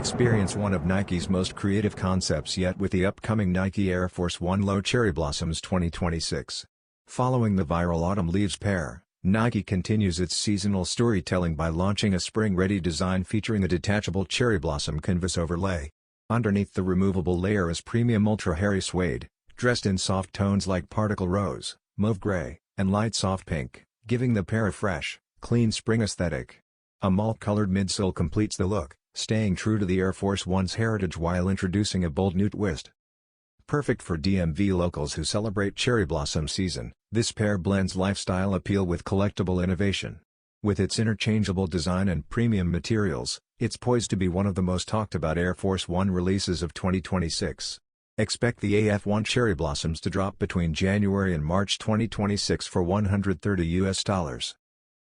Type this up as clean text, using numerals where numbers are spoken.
Experience one of Nike's most creative concepts yet with the upcoming Nike Air Force 1 Low Cherry Blossoms 2026. Following the viral Autumn Leaves pair, Nike continues its seasonal storytelling by launching a spring-ready design featuring a detachable cherry blossom canvas overlay. Underneath the removable layer is premium ultra-hairy suede, dressed in soft tones like particle rose, mauve gray, and light soft pink, giving the pair a fresh, clean spring aesthetic. A malt-colored midsole completes the look, staying true to the Air Force One's heritage while introducing a bold new twist. Perfect for DMV locals who celebrate cherry blossom season, this pair blends lifestyle appeal with collectible innovation. With its interchangeable design and premium materials, it's poised to be one of the most talked about Air Force One releases of 2026. Expect the AF1 Cherry Blossoms to drop between January and March 2026 for $130.